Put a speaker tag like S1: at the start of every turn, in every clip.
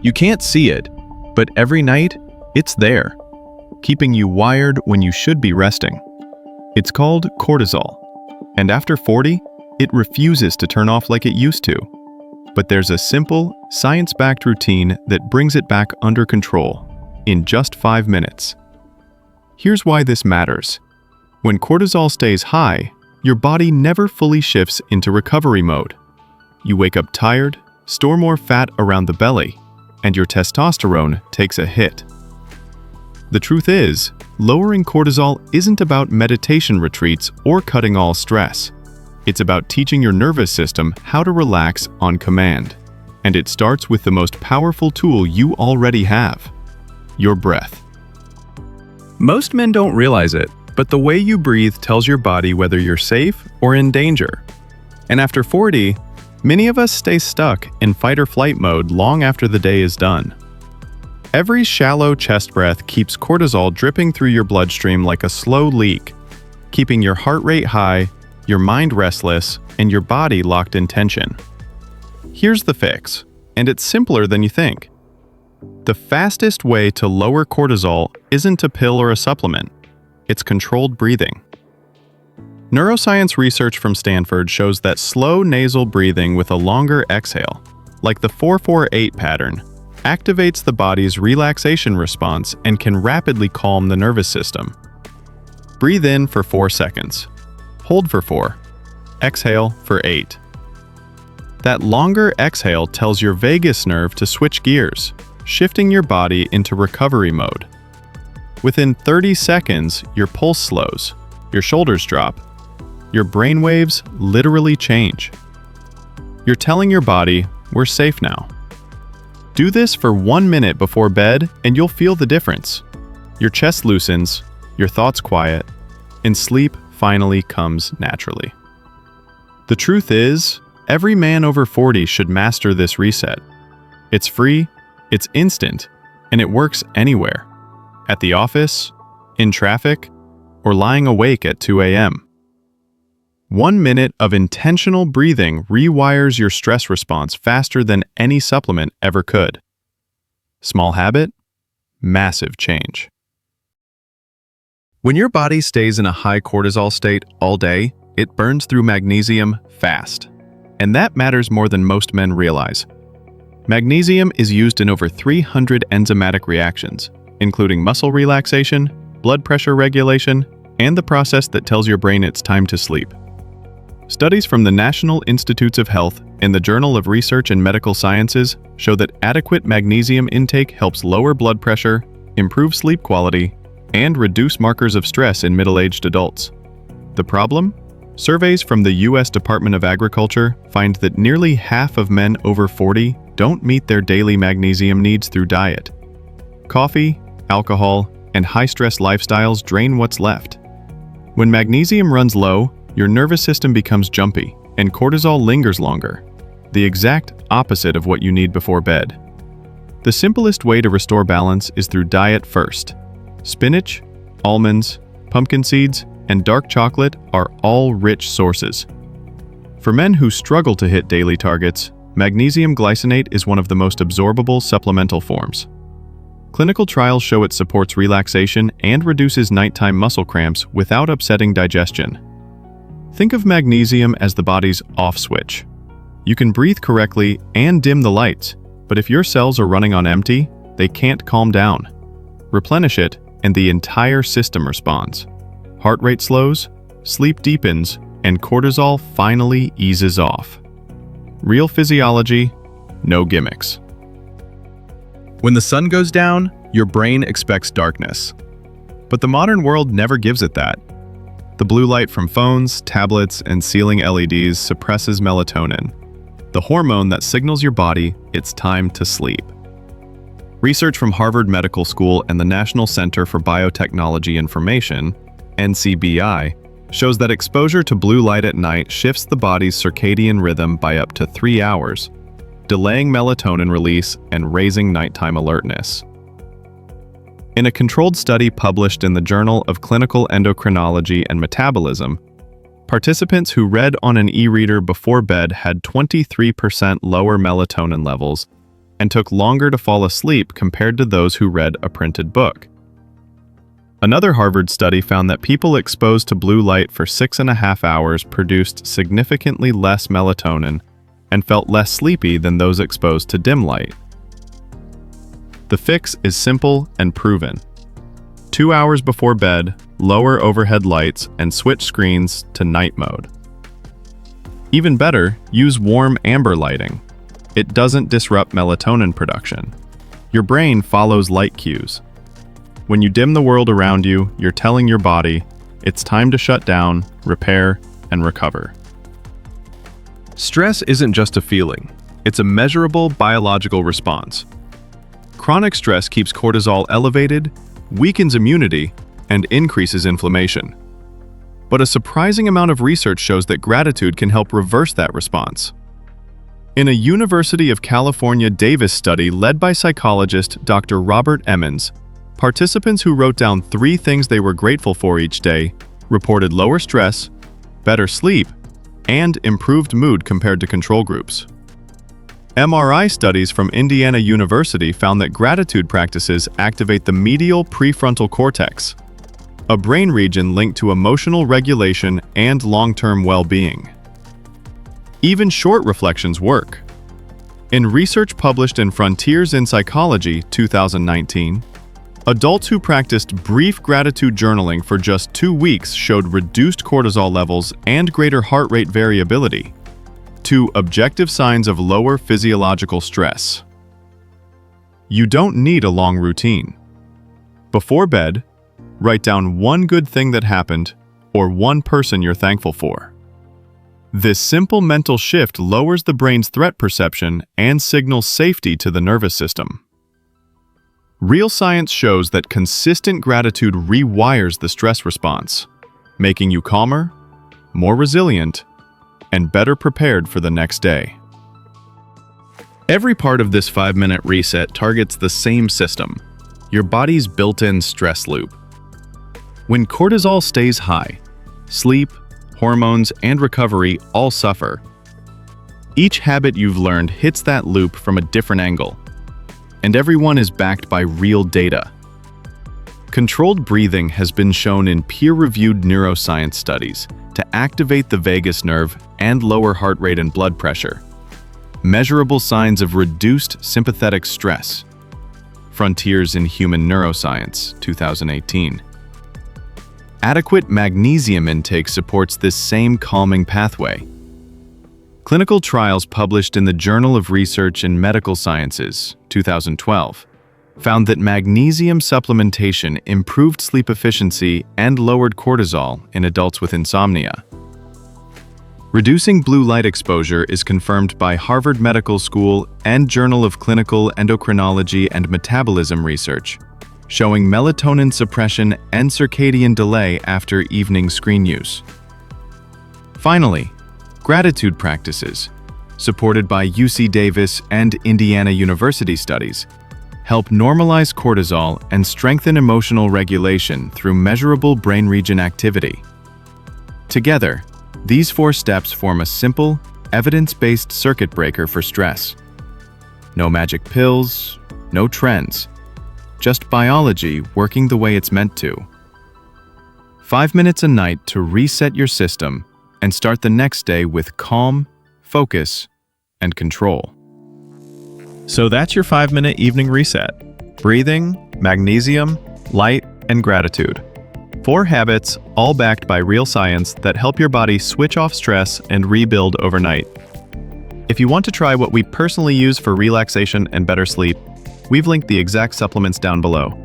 S1: You can't see it, but every night, it's there, keeping you wired when you should be resting. It's called cortisol, and after 40, it refuses to turn off like it used to. But there's a simple, science-backed routine that brings it back under control in just 5 minutes. Here's why this matters. When cortisol stays high, your body never fully shifts into recovery mode. You wake up tired, store more fat around the belly, and your testosterone takes a hit. The truth is, lowering cortisol isn't about meditation retreats or cutting all stress. It's about teaching your nervous system how to relax on command. And it starts with the most powerful tool you already have: your breath. Most men don't realize it, but the way you breathe tells your body whether you're safe or in danger. And after 40, many of us stay stuck in fight or flight mode long after the day is done. Every shallow chest breath keeps cortisol dripping through your bloodstream like a slow leak, keeping your heart rate high, your mind restless, and your body locked in tension. Here's the fix, and it's simpler than you think. The fastest way to lower cortisol isn't a pill or a supplement. It's controlled breathing. Neuroscience research from Stanford shows that slow nasal breathing with a longer exhale, like the 4-4-8 pattern, activates the body's relaxation response and can rapidly calm the nervous system. Breathe in for 4 seconds. Hold for 4. Exhale for 8. That longer exhale tells your vagus nerve to switch gears, shifting your body into recovery mode. Within 30 seconds, your pulse slows, your shoulders drop, your brainwaves literally change. You're telling your body, we're safe now. Do this for 1 minute before bed and you'll feel the difference. Your chest loosens, your thoughts quiet, and sleep finally comes naturally. The truth is, every man over 40 should master this reset. It's free, it's instant, and it works anywhere. At the office, in traffic, or lying awake at 2 a.m. 1 minute of intentional breathing rewires your stress response faster than any supplement ever could. Small habit, massive change. When your body stays in a high cortisol state all day, it burns through magnesium fast. And that matters more than most men realize. Magnesium is used in over 300 enzymatic reactions, including muscle relaxation, blood pressure regulation, and the process that tells your brain it's time to sleep. Studies from the National Institutes of Health and the Journal of Research in Medical Sciences show that adequate magnesium intake helps lower blood pressure, improve sleep quality, and reduce markers of stress in middle-aged adults. The problem? Surveys from the U.S. Department of Agriculture find that nearly half of men over 40 don't meet their daily magnesium needs through diet. Coffee, alcohol, and high-stress lifestyles drain what's left. When magnesium runs low, your nervous system becomes jumpy, and cortisol lingers longer, the exact opposite of what you need before bed. The simplest way to restore balance is through diet first. Spinach, almonds, pumpkin seeds, and dark chocolate are all rich sources. For men who struggle to hit daily targets, magnesium glycinate is one of the most absorbable supplemental forms. Clinical trials show it supports relaxation and reduces nighttime muscle cramps without upsetting digestion. Think of magnesium as the body's off switch. You can breathe correctly and dim the lights, but if your cells are running on empty, they can't calm down. Replenish it, and the entire system responds. Heart rate slows, sleep deepens, and cortisol finally eases off. Real physiology, no gimmicks. When the sun goes down, your brain expects darkness. But the modern world never gives it that. The blue light from phones, tablets, and ceiling LEDs suppresses melatonin, the hormone that signals your body it's time to sleep. Research from Harvard Medical School and the National Center for Biotechnology Information, NCBI, shows that exposure to blue light at night shifts the body's circadian rhythm by up to 3 hours, delaying melatonin release and raising nighttime alertness. In a controlled study published in the Journal of Clinical Endocrinology and Metabolism, participants who read on an e-reader before bed had 23% lower melatonin levels and took longer to fall asleep compared to those who read a printed book. Another Harvard study found that people exposed to blue light for 6.5 hours produced significantly less melatonin and felt less sleepy than those exposed to dim light. The fix is simple and proven. 2 hours before bed, lower overhead lights and switch screens to night mode. Even better, use warm amber lighting. It doesn't disrupt melatonin production. Your brain follows light cues. When you dim the world around you, you're telling your body, it's time to shut down, repair, and recover. Stress isn't just a feeling. It's a measurable biological response. Chronic stress keeps cortisol elevated, weakens immunity, and increases inflammation. But a surprising amount of research shows that gratitude can help reverse that response. In a University of California Davis study led by psychologist Dr. Robert Emmons, participants who wrote down 3 things they were grateful for each day reported lower stress, better sleep, and improved mood compared to control groups. MRI studies from Indiana University found that gratitude practices activate the medial prefrontal cortex, a brain region linked to emotional regulation and long-term well-being. Even short reflections work. In research published in Frontiers in Psychology 2019, adults who practiced brief gratitude journaling for just 2 weeks showed reduced cortisol levels and greater heart rate variability, 2 objective signs of lower physiological stress. You don't need a long routine. Before bed, write down 1 good thing that happened or 1 person you're thankful for. This simple mental shift lowers the brain's threat perception and signals safety to the nervous system. Real science shows that consistent gratitude rewires the stress response, making you calmer, more resilient, and better prepared for the next day. Every part of this 5-minute reset targets the same system, your body's built-in stress loop. When cortisol stays high, sleep, hormones, and recovery all suffer. Each habit you've learned hits that loop from a different angle, and everyone is backed by real data. Controlled breathing has been shown in peer-reviewed neuroscience studies to activate the vagus nerve and lower heart rate and blood pressure. Measurable signs of reduced sympathetic stress. Frontiers in Human Neuroscience, 2018. Adequate magnesium intake supports this same calming pathway. Clinical trials published in the Journal of Research in Medical Sciences, 2012, found that magnesium supplementation improved sleep efficiency and lowered cortisol in adults with insomnia. Reducing blue light exposure is confirmed by Harvard Medical School and Journal of Clinical Endocrinology and Metabolism Research, showing melatonin suppression and circadian delay after evening screen use. Finally, gratitude practices, supported by UC Davis and Indiana University studies, help normalize cortisol and strengthen emotional regulation through measurable brain region activity. Together, these 4 steps form a simple, evidence-based circuit breaker for stress. No magic pills, no trends, just biology working the way it's meant to. 5 minutes a night to reset your system and start the next day with calm, focus, and control. So that's your 5-minute evening reset. Breathing, magnesium, light, and gratitude. 4 habits, all backed by real science that help your body switch off stress and rebuild overnight. If you want to try what we personally use for relaxation and better sleep, we've linked the exact supplements down below.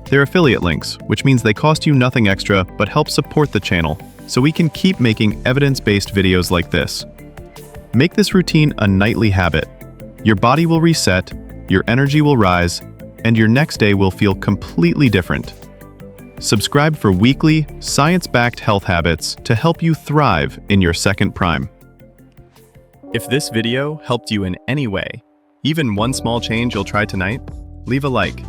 S1: They're affiliate links, which means they cost you nothing extra but help support the channel, so we can keep making evidence-based videos like this. Make this routine a nightly habit. Your body will reset, your energy will rise, and your next day will feel completely different. Subscribe for weekly, science-backed health habits to help you thrive in your second prime. If this video helped you in any way, even one small change you'll try tonight, leave a like.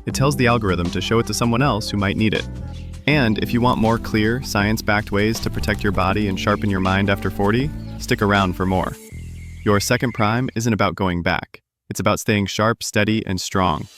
S1: It tells the algorithm to show it to someone else who might need it. And if you want more clear, science-backed ways to protect your body and sharpen your mind after 40, stick around for more. Your second prime isn't about going back. It's about staying sharp, steady, and strong.